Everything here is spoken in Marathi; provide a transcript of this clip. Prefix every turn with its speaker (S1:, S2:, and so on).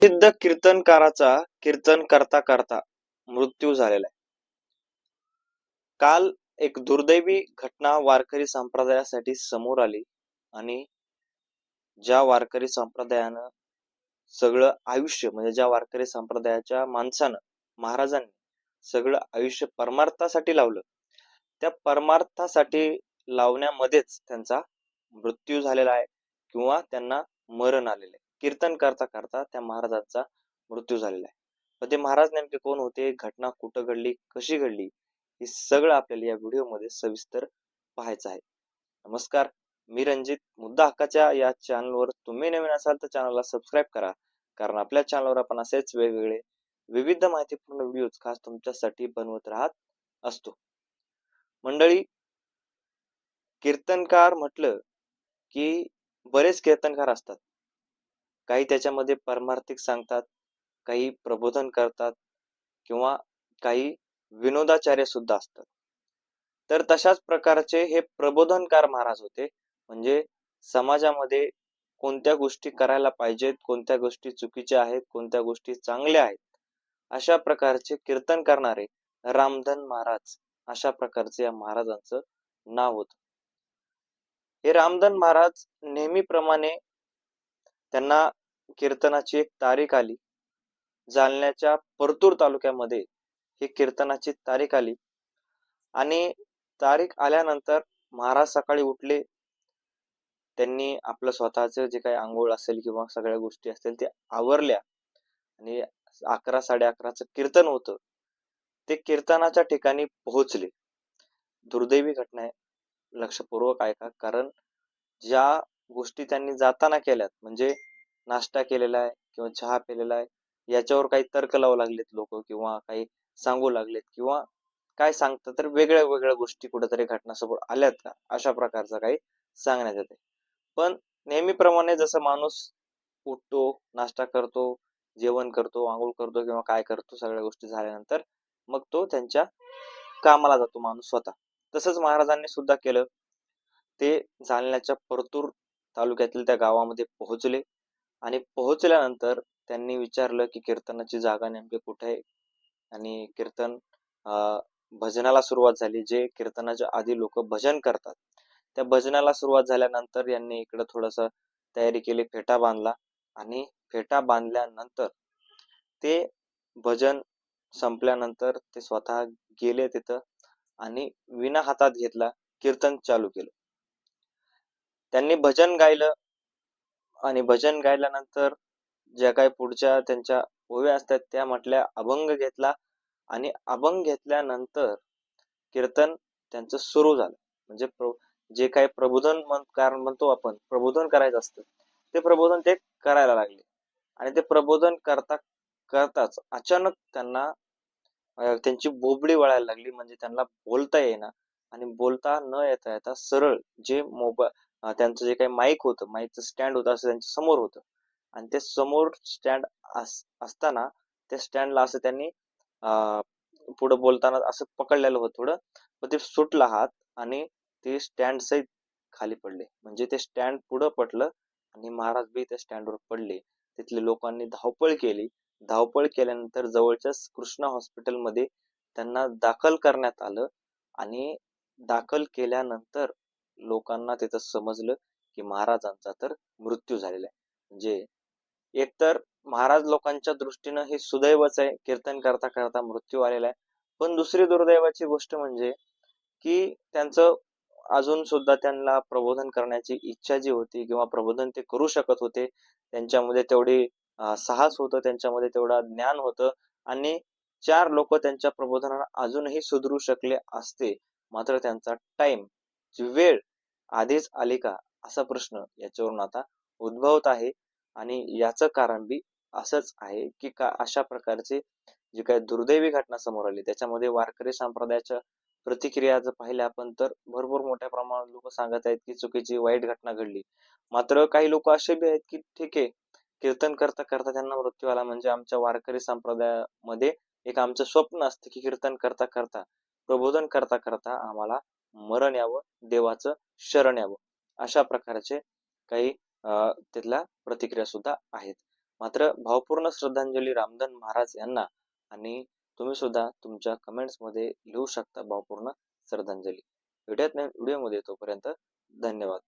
S1: प्रसिद्ध कीर्तनकाराचा कीर्तन करता करता मृत्यू झालेला आहे. काल एक दुर्दैवी घटना वारकरी संप्रदायासाठी समोर आली आणि ज्या वारकरी संप्रदायानं सगळं आयुष्य म्हणजे ज्या वारकरी संप्रदायाच्या माणसानं महाराजांनी सगळं आयुष्य परमार्थासाठी लावलं, त्या परमार्थासाठी लावण्यामध्येच त्यांचा मृत्यू झालेला आहे किंवा त्यांना मरण आलेलं आहे. कीर्तन करता करता त्या महाराजांचा मृत्यू झालेला आहे. पण ते महाराज नेमके कोण होते, घटना कुठं घडली, कशी घडली, हे सगळं आपल्याला या व्हिडिओमध्ये सविस्तर पाहायचं आहे. नमस्कार, मी रणजित. मुद्दा हक्काच्या या चॅनलवर तुम्ही नवीन असाल तर चॅनलला सबस्क्राईब करा, कारण आपल्या चॅनलवर आपण असेच वेगवेगळे विविध माहितीपूर्ण व्हिडिओज खास तुमच्यासाठी बनवत राहत असतो. मंडळी, कीर्तनकार म्हटलं की बरेच कीर्तनकार असतात. काही त्याच्यामध्ये परमार्थिक सांगतात, काही प्रबोधन करतात किंवा काही विनोदाचार्य सुद्धा असतात. तर तशाच प्रकारचे हे प्रबोधनकार महाराज होते. म्हणजे समाजामध्ये कोणत्या गोष्टी करायला पाहिजेत, कोणत्या गोष्टी चुकीच्या आहेत, कोणत्या गोष्टी चांगल्या आहेत, अशा प्रकारचे कीर्तन करणारे रामधन महाराज, अशा प्रकारचे या महाराजांचं नाव होतं. हे रामधन महाराज नेहमीप्रमाणे त्यांना कीर्तनाची एक तारीख आली. जालन्याच्या परतूर तालुक्यामध्ये ही कीर्तनाची तारीख आली आणि तारीख आल्यानंतर महाराज सकाळी उठले. त्यांनी आपलं स्वतःचं जे काही आंघोळ असेल किंवा सगळ्या गोष्टी असतील ते आवरल्या आणि 11-11:30चं कीर्तन होतं. ते कीर्तनाच्या ठिकाणी पोहोचले. दुर्दैवी घटना आहे, लक्षपूर्वक ऐका. कारण ज्या गोष्टी त्यांनी जाताना केल्यात, म्हणजे नाश्ता केलेला आहे किंवा चहा पिलेला आहे, याच्यावर काही तर्क लावू लागलेत लोक किंवा काही सांगू लागलेत किंवा काय सांगतात तर वेगळ्या वेगळ्या गोष्टी कुठेतरी घटनासमोर आल्यात का, अशा प्रकारचं काही सांगण्यात येते. पण नेहमीप्रमाणे जसं माणूस उठतो, नाश्ता करतो, जेवण करतो, आंघोळ करतो किंवा काय करतो, सगळ्या गोष्टी झाल्यानंतर मग तो त्यांच्या कामाला जातो माणूस स्वतः. तसंच महाराजांनी सुद्धा केलं. ते जालन्याच्या परतूर तालुक्यातील त्या गावामध्ये पोहोचले आणि पोहोचल्यानंतर त्यांनी विचारलं की कीर्तनाची जागा नेमकी कुठे आहे. आणि कीर्तन भजनाला सुरुवात झाली. जे कीर्तनाच्या आधी लोक भजन करतात, त्या भजनाला सुरुवात झाल्यानंतर यांनी इकडं थोडस तयारी केली, फेटा बांधला आणि फेटा बांधल्यानंतर ते भजन संपल्यानंतर ते स्वतः गेले तिथं आणि विणा हातात घेतला, कीर्तन चालू केलं. त्यांनी भजन गायलं आणि भजन गायल्यानंतर ज्या काही पुढच्या त्यांच्या ओव्या असतात त्या म्हटल्या, अभंग घेतला आणि अभंग घेतल्यानंतर कीर्तन त्यांचं सुरू झालं. म्हणजे जे काही प्रबोधन कारण म्हणतो आपण, प्रबोधन करायचं असतं, ते प्रबोधन ते करायला लागले. आणि ते प्रबोधन करताच अचानक त्यांना त्यांची बोबडी वळायला लागली. म्हणजे त्यांना बोलता येईना आणि बोलता न येता सरळ जे त्यांचं जे काही माईक होतं, माईकचं स्टँड होतं, असं त्यांच्या समोर होतं आणि ते समोर स्टँड असताना त्या स्टँडला असं त्यांनी पुढे बोलताना असं पकडलेलं होतं थोडं, पण ते सुटला हात आणि ते स्टँड सहित खाली पडले. म्हणजे ते स्टँड पुढं पडलं आणि महाराज बी त्या स्टँडवर पडले. तिथल्या लोकांनी धावपळ केली. धावपळ केल्यानंतर जवळच्या कृष्णा हॉस्पिटलमध्ये त्यांना दाखल करण्यात आलं आणि दाखल केल्यानंतर लोकांना तिथं समजलं की महाराजांचा तर मृत्यू झालेला आहे. म्हणजे एकतर महाराज लोकांच्या दृष्टीनं हे सुदैवच आहे, कीर्तन करता करता मृत्यू आलेला आहे. पण दुसरी दुर्दैवाची गोष्ट म्हणजे की त्यांचं अजून सुद्धा त्यांना प्रबोधन करण्याची इच्छा जी होती किंवा प्रबोधन ते करू शकत होते, त्यांच्यामध्ये तेवढी साहस होतं, त्यांच्यामध्ये तेवढा ज्ञान होतं आणि 4 लोक त्यांच्या प्रबोधनाला अजूनही सुधरू शकले असते. मात्र त्यांचा टाइम, वेळ आधीच आली का, असा प्रश्न याच्यावरून आता उद्भवत आहे. आणि याचं कारण बी असंच आहे की का अशा प्रकारचे जी काही दुर्दैवी घटना समोर आली, त्याच्यामध्ये वारकरी संप्रदायाच्या प्रतिक्रिया जर पाहिल्या आपण तर भरपूर मोठ्या प्रमाणात लोक सांगत आहेत की चुकीची वाईट घटना घडली. मात्र काही लोक असे बी आहेत की ठीक आहे, कीर्तन करता करता त्यांना मृत्यू आला, म्हणजे आमच्या वारकरी संप्रदायामध्ये एक आमचं स्वप्न असतं की कीर्तन करता करता, प्रबोधन करता करता आम्हाला मरण यावं, देवाचं शरण यावं. अशा प्रकारचे काही तिथल्या प्रतिक्रिया सुद्धा आहेत. मात्र भावपूर्ण श्रद्धांजली रामधन महाराज यांना. आणि तुम्ही सुद्धा तुमच्या कमेंट्समध्ये लिहू शकता भावपूर्ण श्रद्धांजली. भेटूयात नवीन व्हिडिओमध्ये, तोपर्यंत धन्यवाद.